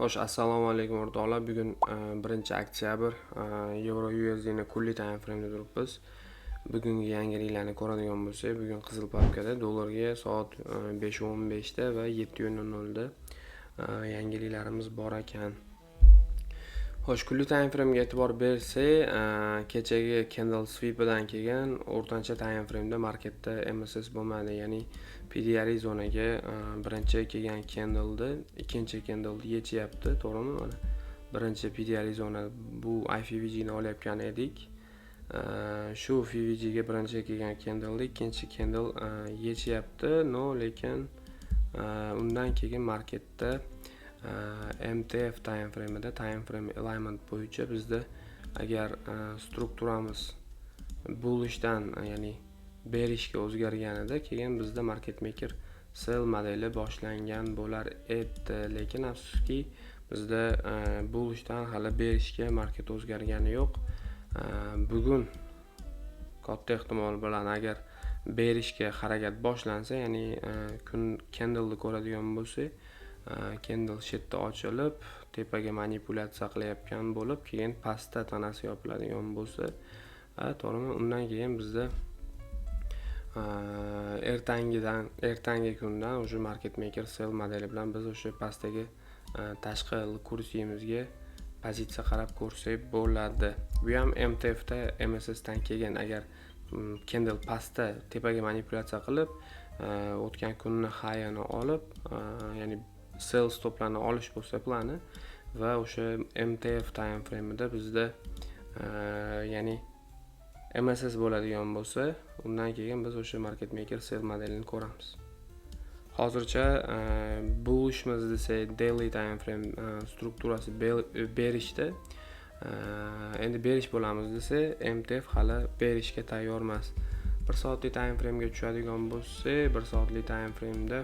Xo'sh, assalomu alaykum o'rtoqlar. Bugun 1-oktyabr Euro USD ni kunlik time frame da turibmiz. Bugungi yangiliklarni ko'radigan bo'lsak, bugun Qizil papkada dollarga soat 5:15 da va 7:00 da yangiliklarimiz bor ekan. Xo'sh, kunlik time frame ga e'tibor bersak, kechagi candle sweep'idan kelgan o'rtancha time frame da marketda MSS bo'lmadi, ya'ni PDRI zonaga birinchi kelgan candle ikkinchi candle yechyapti, to'g'rimi? Mana birinchi PDRI zona bu IFVG ni olayotgan edik. Shu FVG ga birinchi kelgan candle ikkinchi candle yechyapti, lekin undan keyin marketda MTF time frame da time frame alignment bo'yicha bizda agar strukturamiz bullishdan, ya'ni bearishga o'zgarganida keyin bizda market maker sell modeli boshlangan bo'lar edi, lekin afsuski bizda bullishdan hali bearishga market o'zgargani yo'q. Bugun katta ehtimol bilan agar bearishga harakat boshlansa, ya'ni kun candle ko'radigan bo'lsak, candle shetda ochilib tepaga manipulyatsiya qilayotgan bo'lib, keyin pastda tanasi yopiladigan bo'lsa, to'g'rimi? Undan keyin bizda ertangi kundan o'sha market maker sell modeli bilan biz o'sha pastdagi tashqi kursiyimizga pozitsiya qarab ko'rsak bo'ladi. Bu ham MTF da MSS dan kelgan, agar candle pastda tepaga manipulyatsiya qilib o'tgan kunni high'ini olib, ya'ni sell stoplarni olish bo'lsa plani va o'sha MTF time frame da bizda ya'ni MSS bo'ladigan bo'lsa, undan keyin biz o'sha market maker sell modelini ko'ramiz. Hozircha bullishmiz desak, daily time frame strukturasi bearishda. Endi bearish bo'lamiz desa, MTF hali bearishga tayyor emas. 1 soatlik time frame ga tushadigan bo'lsa, 1 soatlik time frame da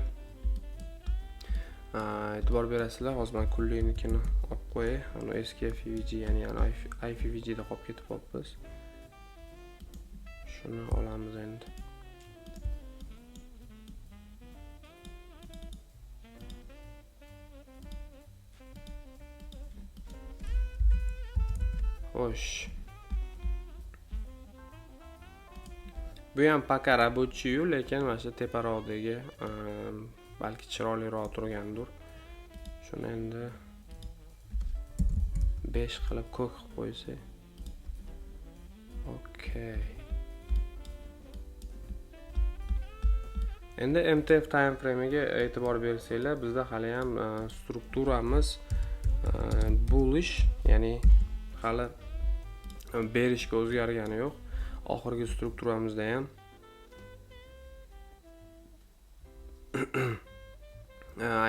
e'tibor berasizlar. Hozir men kunliknikini olib qo'yay. Ana eski FVG, ya'ni IFVG da qolib ketib qolibmiz. Shuni olamiz endi. Xo'sh. Bu ham paka рабочий-yu, lekin mana shu teparoqdagi balki chiroyliroq turgandir. Shuni endi 5 qilib ko'k qilib qo'ysak. Okay. Endi MTF time frame ga e'tibor bersanglar, bizda hali ham strukturamiz bullish, ya'ni hali bearishga o'zgargani yo'q. Oxirgi strukturamizda ham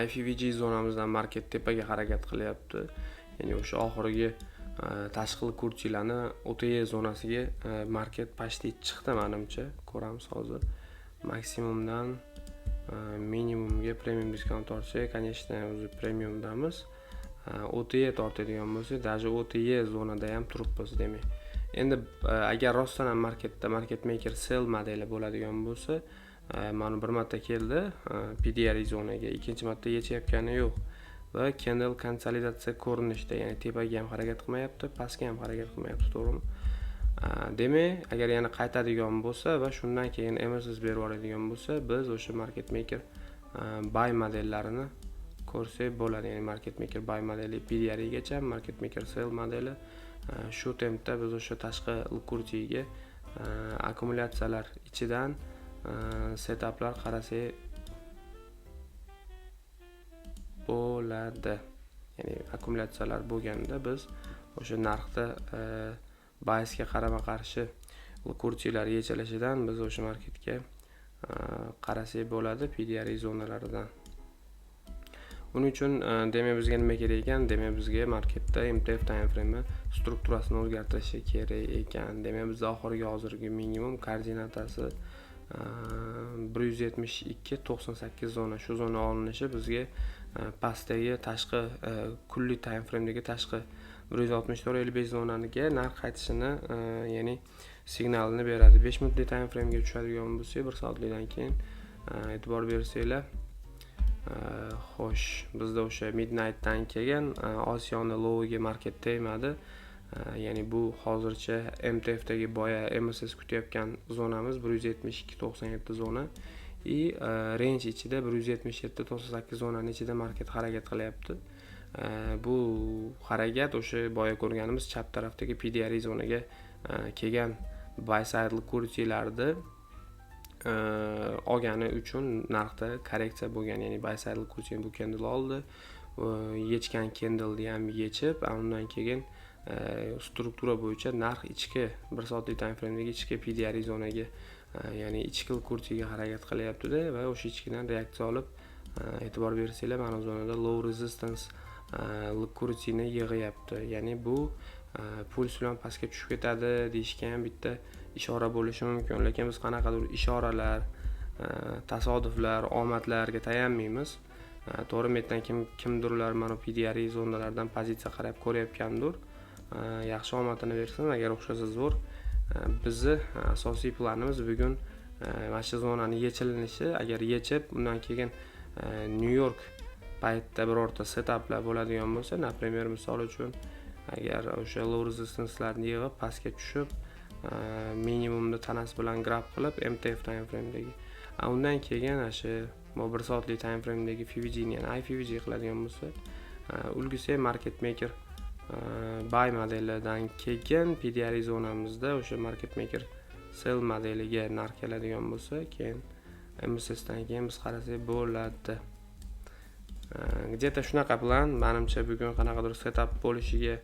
IFVG zonamizdan market tepaga harakat qilyapti. Ya'ni o'sha oxirgi tashqi kursilarni OTE zonasiga market pashti chiqdi menimcha. Ko'ramiz hozir. Maksimumdan minimumga premium diskont ortsa, конечно, o'zi premiumdamiz. OTE tortadigan bo'lsa, даже OTE zonada ham turibmiz demak. Endi agar rostdan ham marketda market maker sell modeli bo'ladigan bo'lsa, mana bir marta keldi PDRI zonaga, ikkinchi marta yechyapgani yo'q va candle konsolidatsiya ko'rinishda, ya'ni tepaga ham harakat qilmayapti, pastga ham harakat qilmayapti, to'g'rimi? Demak, agar yana qaytadigan bo'lsa va shundan keyin MSS berib yuboradigan bo'lsa, biz o'sha market maker buy modellarini ko'rsak bo'ladi. Ya'ni market maker buy modeli PDRI gacha, market maker sell modeli shu tempda biz o'sha tashqi kursiga akkumulyatsiyalar ichidan setaplar qarasak bo'ladi. Ya'ni akkumulyatsiyalar bo'lganda biz o'sha narxda biasga qarama-qarshi kursilar yechilishidan biz o'sha marketga qarasak bo'ladi PDRI zonalaridan. Uning uchun demak bizga nima kerak ekan? Demak bizga marketda MTF time frame strukturasini o'zgartirishi kerak ekan. Demak bizda oxirgi hozirgi minimum koordinatasi 172.98 zona. Shu zona olinishi bizga pastdagi tashqi kunlik time frame dagi tashqi 164.55 zonaniga narx qaytishini, ya'ni signalini beradi. 5 minutlik time frame ga tushadigan bo'lsa, 1 soatlikdan keyin e'tibor bersanglar Xo'sh, bizda o'sha midnightdan kelgan Osiyoni lowiga market tegmadi. Ya'ni bu hozircha MTFdagi boya MSS kutayotgan zonamiz 172.97 zona range ichida 177.98 zonani ichida market harakat qilyapti. Bu harakat o'sha boya ko'rganimiz chap tarafdagi PDRI zonaga kelgan buy side kursilarni olgani uchun narxda korreksiya bo'lgan, ya'ni buy side kursini bu candle oldi, yechgan candleni ham yechib, undan keyin struktura bo'yicha narx ichki 1 soatlik time frame'dagi ichki PDRI zonaga, ya'ni ichki kursiga harakat qilyapti-da va o'sha ichkidan reaksiya olib, e'tibor bersanglar, mana zonada low resistance kursini yig'yapti. Ya'ni bu puls bilan pastga tushib ketadi deyishga ham bitta ishora bo'lishi mumkin, lekin biz qanaqadir ishoralar, tasodiflar, omadlarga tayanmaymiz. To'g'ri, mendan kimdirlar mana PDRI zonalardan pozitsiya qarab ko'rayotgandir. Yaxshi omadini bersin, agar o'xshasa zo'r. Bizni asosiy planimiz bugun mana shu zonani yechilinishi. Agar yechib, undan keyin New York paytda birorta setaplar bo'ladigan bo'lsa, например, misol uchun agar o'sha low resistancelarni yig'ib pastga tushib, minimumni tanas bilan grab qilib MTF time frame'dagi, undan keyin o'sha 1 soatlik time frame'dagi FVG ni, ya'ni IFVG qiladigan bo'lsa, ulgisi market maker buy modelidan keyin PDRI zonamizda o'sha market maker sell modeliga narx keladigan bo'lsa, keyin MSS dan keyin biz qarasak bo'ladi. Где-то shunaqa plan. Menimcha bugun qanaqadir setup bo'lishiga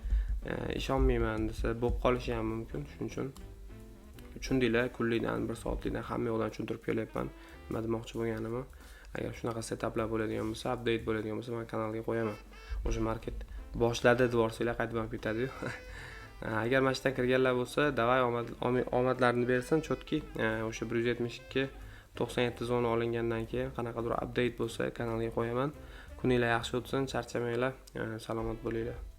ishonmayman desa bo'lib qolishi ham mumkin. Shuning uchun tushundinglar, kunlikdan 1 soatlikdan hamma yoqdan tushuntirib kelyapman nima demoqchi bo'lganimni. Agar shunaqa setaplar bo'ladigan bo'lsa, update bo'ladigan bo'lsa, men kanalga qo'yaman. O'sha market boshladi deb o'rsanglar qaytib ham ketadi. Agar mashdan kirganlar bo'lsa, davay omadlarini bersin, chotki. O'sha 172.97 zona olingandan keyin qanaqadir update bo'lsa, kanalga qo'yaman. Kuninglar yaxshi o'tsin, charchamanglar, salomat bo'linglar.